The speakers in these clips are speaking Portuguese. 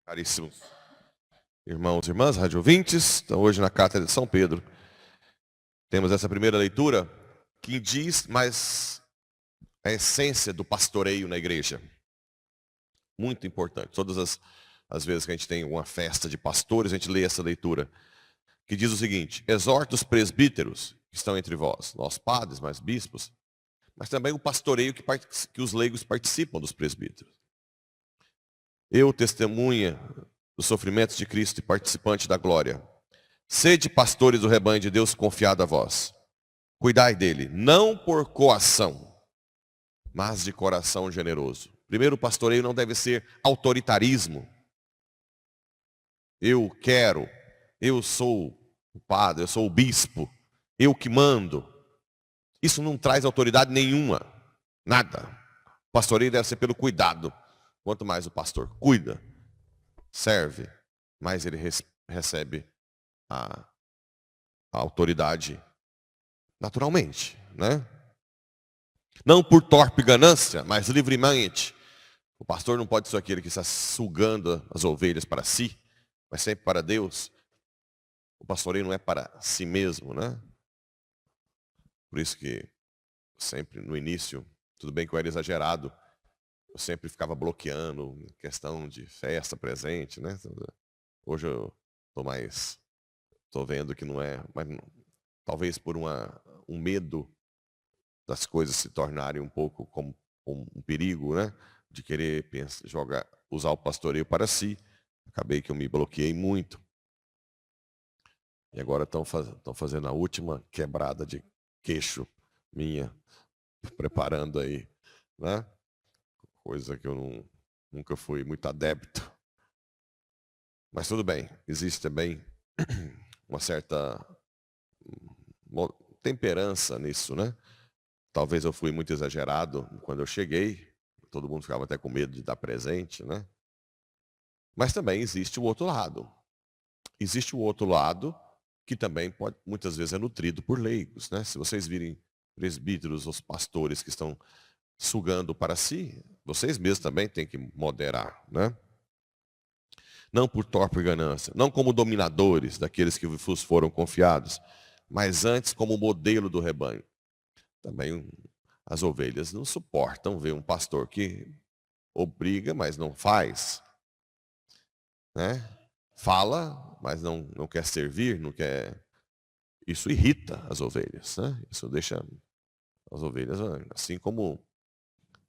Caríssimos irmãos e irmãs, rádio ouvintes, então hoje na Cátedra de São Pedro temos essa primeira leitura que diz mais a essência do pastoreio na igreja. Muito importante. Todas as vezes que a gente tem uma festa de pastores, a gente lê essa leitura, que diz o seguinte: exorta os presbíteros que estão entre vós, nós padres, mas bispos, mas também o pastoreio que os leigos participam dos presbíteros. Eu, testemunha dos sofrimentos de Cristo e participante da glória, sede pastores do rebanho de Deus confiado a vós. Cuidai dele, não por coação, mas de coração generoso. Primeiro, o pastoreio não deve ser autoritarismo. Eu quero, eu sou o padre, eu sou o bispo, eu que mando. Isso não traz autoridade nenhuma, nada. O pastoreio deve ser pelo cuidado. Quanto mais o pastor cuida, serve, mais ele recebe a autoridade naturalmente, né? Não por torpe ganância, mas livremente. O pastor não pode ser aquele que está sugando as ovelhas para si, mas sempre para Deus. O pastoreio não é para si mesmo, né? Por isso que sempre no início, tudo bem que eu era exagerado, eu sempre ficava bloqueando questão de festa, presente, né? Hoje eu estou vendo que não é, mas talvez por um medo das coisas se tornarem um pouco como um perigo, né? De querer usar o pastoreio para si. Acabei que eu me bloqueei muito. E agora estão fazendo a última quebrada de queixo minha, preparando aí, né? Coisa que eu nunca fui muito adepto. Mas tudo bem, existe também uma certa temperança nisso, né? Talvez eu fui muito exagerado quando eu cheguei, todo mundo ficava até com medo de dar presente, né? Mas também existe o outro lado. Existe o outro lado que também muitas vezes é nutrido por leigos, né? Se vocês virem presbíteros, os pastores que estão sugando para si, vocês mesmos também têm que moderar, né? Não por torpe ganância, não como dominadores daqueles que vos foram confiados, mas antes como modelo do rebanho. Também as ovelhas não suportam ver um pastor que obriga, mas não faz, né? Fala, mas não quer servir, não quer. Isso irrita as ovelhas, né? Isso deixa as ovelhas, assim como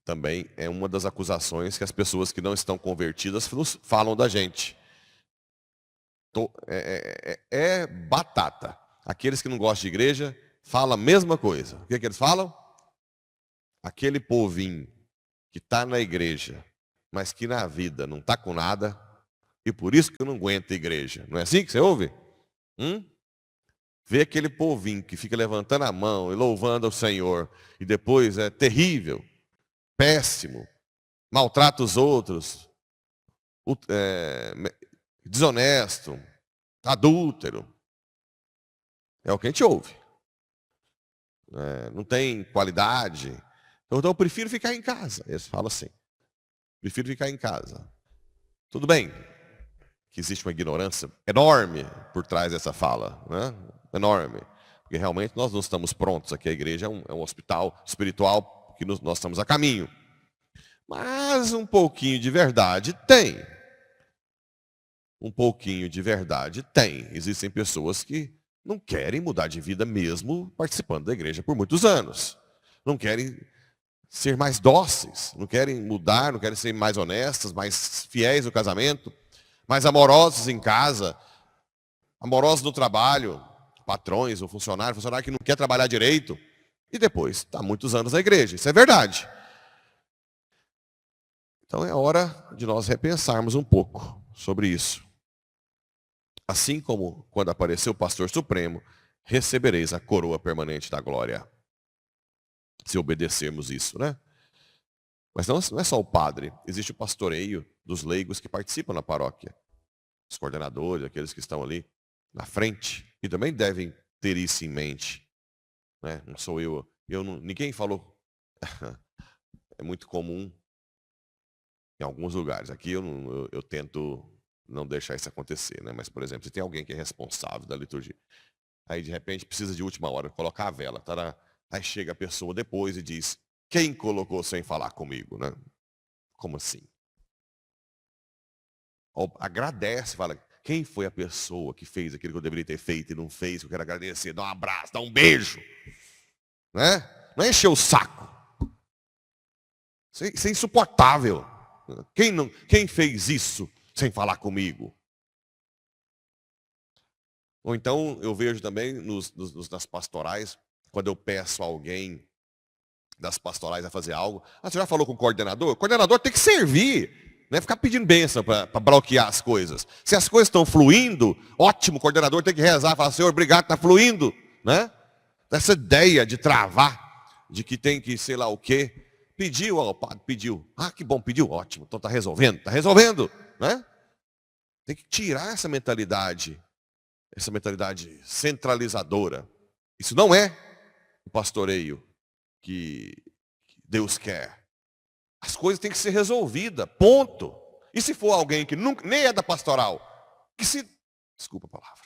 também é uma das acusações que as pessoas que não estão convertidas falam da gente. É batata. Aqueles que não gostam de igreja falam a mesma coisa. O que eles falam? Aquele povinho que está na igreja, mas que na vida não está com nada, e por isso que eu não aguento a igreja. Não é assim que você ouve? Vê aquele povinho que fica levantando a mão e louvando ao Senhor, e depois é terrível, péssimo, maltrata os outros, desonesto, adúltero. É o que a gente ouve. Não tem qualidade. Então eu prefiro ficar em casa. Eles falam assim. Prefiro ficar em casa. Tudo bem que existe uma ignorância enorme por trás dessa fala, né? Enorme. Porque realmente nós não estamos prontos. Aqui a igreja é um hospital espiritual que nós estamos a caminho. Mas um pouquinho de verdade tem. Um pouquinho de verdade tem. Existem pessoas que não querem mudar de vida mesmo participando da igreja por muitos anos. Não querem ser mais dóceis, não querem mudar, não querem ser mais honestas, mais fiéis no casamento, mais amorosos em casa, amorosos no trabalho, patrões, ou funcionário que não quer trabalhar direito, e depois está muitos anos na igreja. Isso é verdade. Então é hora de nós repensarmos um pouco sobre isso. Assim como quando apareceu o pastor supremo, recebereis a coroa permanente da glória. Se obedecermos isso, né? Mas não é só o padre, existe o pastoreio dos leigos que participam na paróquia. Os coordenadores, aqueles que estão ali na frente, e também devem ter isso em mente. Né? Não sou ninguém falou. É muito comum em alguns lugares. Aqui eu tento não deixar isso acontecer, né? Mas, por exemplo, se tem alguém que é responsável da liturgia, aí de repente precisa de última hora colocar a vela, tá? Aí chega a pessoa depois e diz, quem colocou sem falar comigo, né? Como assim? Agradece, fala, quem foi a pessoa que fez aquilo que eu deveria ter feito e não fez, que eu quero agradecer, dá um abraço, dá um beijo, né? Não é encher o saco. Isso é insuportável. Quem fez isso sem falar comigo? Ou então eu vejo também nas pastorais, quando eu peço a alguém das pastorais a fazer algo. Você já falou com o coordenador? O coordenador tem que servir, não é ficar pedindo bênção para bloquear as coisas. Se as coisas estão fluindo, ótimo, o coordenador tem que rezar, falar, Senhor, obrigado, está fluindo, né? Essa ideia de travar, de que tem que sei lá o quê. Pediu, ó, o padre pediu. Ah, que bom, pediu, ótimo, então está resolvendo, né? Tem que tirar essa mentalidade centralizadora. Isso não é o pastoreio que Deus quer. As coisas têm que ser resolvidas, ponto. E se for alguém que nunca, nem é da pastoral, desculpa a palavra,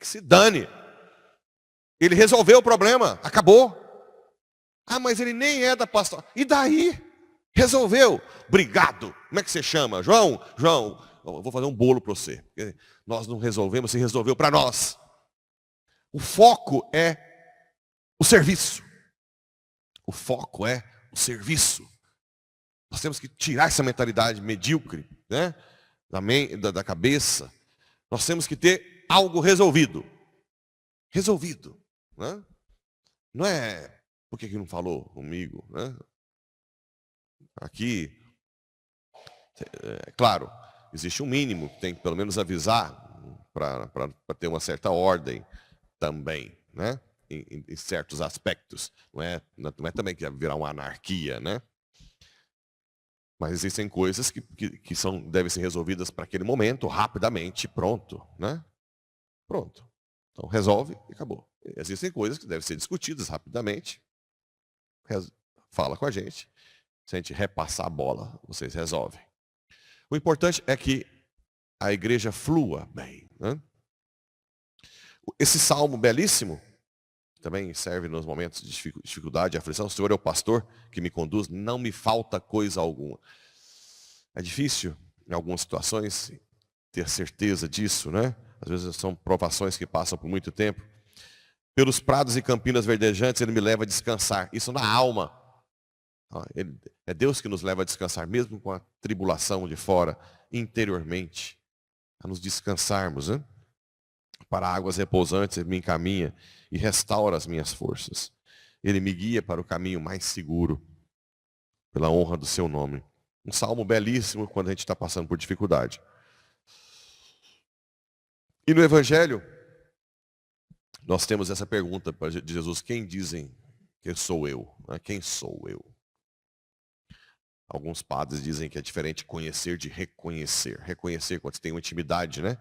que se dane. Ele resolveu o problema, acabou. Ah, mas ele nem é da pastoral. E daí? Resolveu. Obrigado. Como é que você chama? João, eu vou fazer um bolo para você. Nós não resolvemos, você resolveu para nós. O foco é o serviço. O foco é o serviço. Nós temos que tirar essa mentalidade medíocre, né, da cabeça. Nós temos que ter algo resolvido. Resolvido. Né? Não é, por que não falou comigo? Né? Aqui, é claro, existe um mínimo, tem que pelo menos avisar para ter uma certa ordem também, né? Em certos aspectos. Não é também que vai virar uma anarquia, né? Mas existem coisas que devem ser resolvidas para aquele momento, rapidamente, pronto, né? Pronto. Então resolve e acabou. Existem coisas que devem ser discutidas rapidamente. Fala com a gente. Se a gente repassar a bola, vocês resolvem. O importante é que a igreja flua bem, né? Esse salmo belíssimo também serve nos momentos de dificuldade e aflição. O Senhor é o pastor que me conduz, não me falta coisa alguma. É difícil, em algumas situações, ter certeza disso, né? Às vezes são provações que passam por muito tempo. Pelos prados e campinas verdejantes, Ele me leva a descansar. Isso na alma. É Deus que nos leva a descansar, mesmo com a tribulação de fora, interiormente. A nos descansarmos, né? Para águas repousantes Ele me encaminha e restaura as minhas forças. Ele me guia para o caminho mais seguro, pela honra do seu nome. Um salmo belíssimo quando a gente está passando por dificuldade. E no Evangelho, nós temos essa pergunta de Jesus: quem dizem que sou eu? Quem sou eu? Alguns padres dizem que é diferente conhecer de reconhecer. Reconhecer quando você tem uma intimidade, né?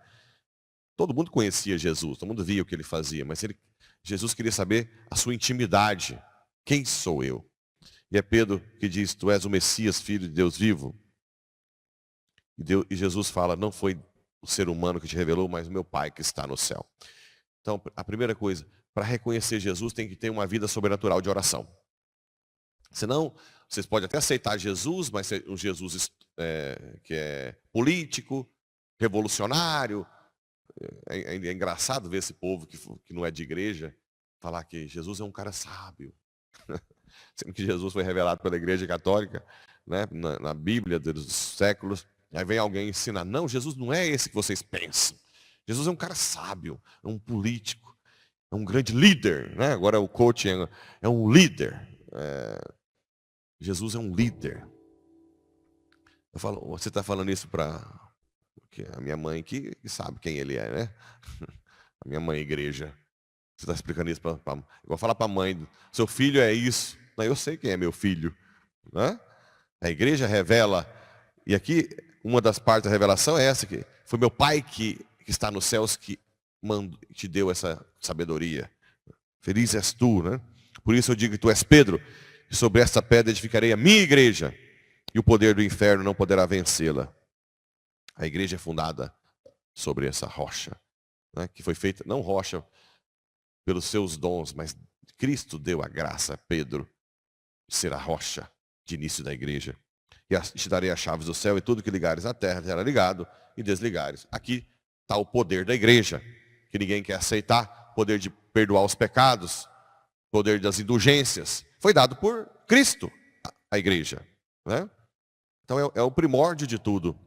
Todo mundo conhecia Jesus, todo mundo via o que ele fazia, mas Jesus queria saber a sua intimidade. Quem sou eu? E é Pedro que diz, tu és o Messias, filho de Deus vivo. E Jesus fala, não foi o ser humano que te revelou, mas o meu Pai que está no céu. Então, a primeira coisa, para reconhecer Jesus, tem que ter uma vida sobrenatural de oração. Senão, vocês podem até aceitar Jesus, mas um Jesus que é político, revolucionário. É engraçado ver esse povo que não é de igreja falar que Jesus é um cara sábio. Sendo que Jesus foi revelado pela igreja católica, né, na Bíblia dos séculos. Aí vem alguém ensinar, não, Jesus não é esse que vocês pensam. Jesus é um cara sábio, é um político, é um grande líder. Né? Agora o coach é um líder. Jesus é um líder. Eu falo, você está falando isso para a minha mãe que sabe quem ele é, né? A minha mãe, igreja. Você está explicando isso para igual falar para a mãe, seu filho é isso. Não, eu sei quem é meu filho. Né? A igreja revela, e aqui uma das partes da revelação é essa, que foi meu Pai que está nos céus que te deu essa sabedoria. Feliz és tu, né? Por isso eu digo que tu és Pedro, e sobre esta pedra edificarei a minha igreja, e o poder do inferno não poderá vencê-la. A igreja é fundada sobre essa rocha, né, que foi feita, não rocha pelos seus dons, mas Cristo deu a graça a Pedro de ser a rocha de início da igreja. E te darei as chaves do céu, e tudo que ligares na terra será ligado, e desligares. Aqui está o poder da igreja, que ninguém quer aceitar, poder de perdoar os pecados, poder das indulgências, foi dado por Cristo, a igreja, né? Então é o primórdio de tudo.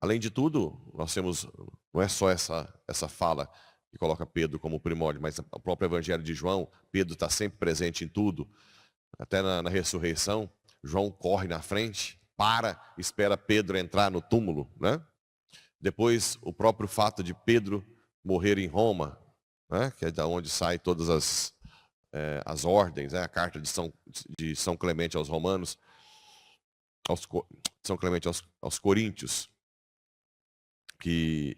Além de tudo, nós temos, não é só essa fala que coloca Pedro como primórdio, mas o próprio Evangelho de João, Pedro está sempre presente em tudo. Até na ressurreição, João corre na frente, espera Pedro entrar no túmulo, né? Depois, o próprio fato de Pedro morrer em Roma, né? Que é da onde saem todas as ordens, né? A carta de São Clemente aos Romanos, São Clemente aos Coríntios, que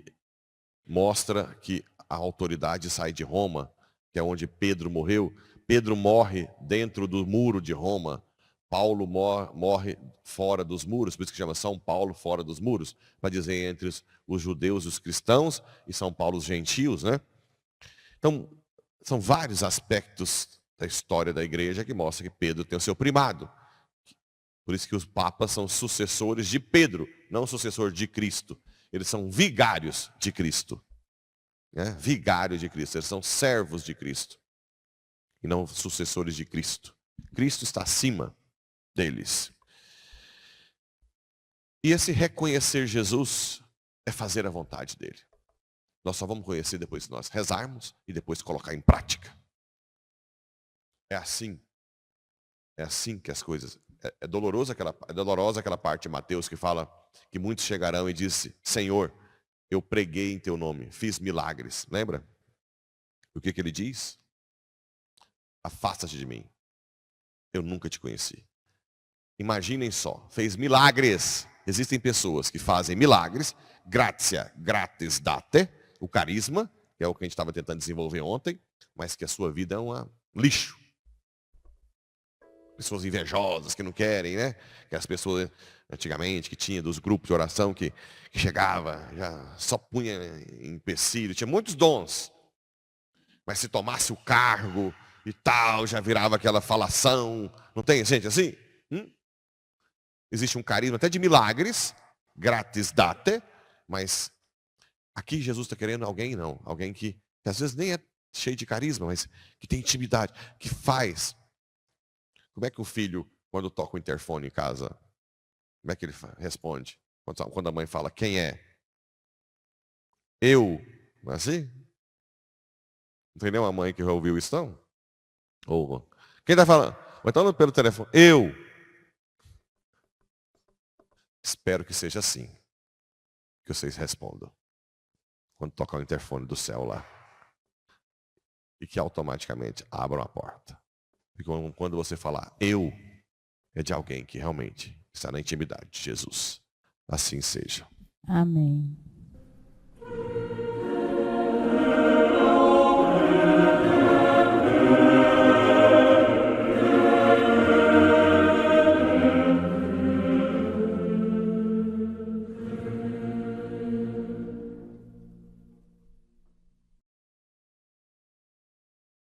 mostra que a autoridade sai de Roma, que é onde Pedro morreu. Pedro morre dentro do muro de Roma. Paulo morre fora dos muros, por isso que chama São Paulo fora dos muros, para dizer entre os judeus e os cristãos, e São Paulo os gentios, né? Então, são vários aspectos da história da igreja que mostram que Pedro tem o seu primado. Por isso que os papas são sucessores de Pedro, não sucessor de Cristo. Eles são vigários de Cristo. Né? Vigários de Cristo, eles são servos de Cristo. E não sucessores de Cristo. Cristo está acima deles. E esse reconhecer Jesus é fazer a vontade dele. Nós só vamos conhecer depois que nós rezarmos e depois colocar em prática. É assim que as coisas... É dolorosa aquela parte de Mateus que fala que muitos chegarão e disse: Senhor, eu preguei em teu nome, fiz milagres. Lembra? O que ele diz? Afasta-te de mim. Eu nunca te conheci. Imaginem só, fez milagres. Existem pessoas que fazem milagres, gratia, gratis date, o carisma, que é o que a gente estava tentando desenvolver ontem, mas que a sua vida é um lixo. Pessoas invejosas que não querem, né? Que as pessoas, antigamente, que tinha dos grupos de oração, que chegava, já só punha em empecilho, tinha muitos dons. Mas se tomasse o cargo e tal, já virava aquela falação. Não tem gente assim? Existe um carisma até de milagres, gratis date, mas aqui Jesus está querendo alguém que às vezes nem é cheio de carisma, mas que tem intimidade, que faz. Como é que o filho, quando toca o interfone em casa, como é que ele responde? Quando a mãe fala, quem é? Eu. Não é assim? Não tem nenhuma mãe que já ouviu isso, não? Ou quem está falando? Ou então pelo telefone, eu. Espero que seja assim. Que vocês respondam. Quando tocar o interfone do céu lá. E que automaticamente abram a porta. E quando você falar eu, é de alguém que realmente está na intimidade de Jesus. Assim seja. Amém.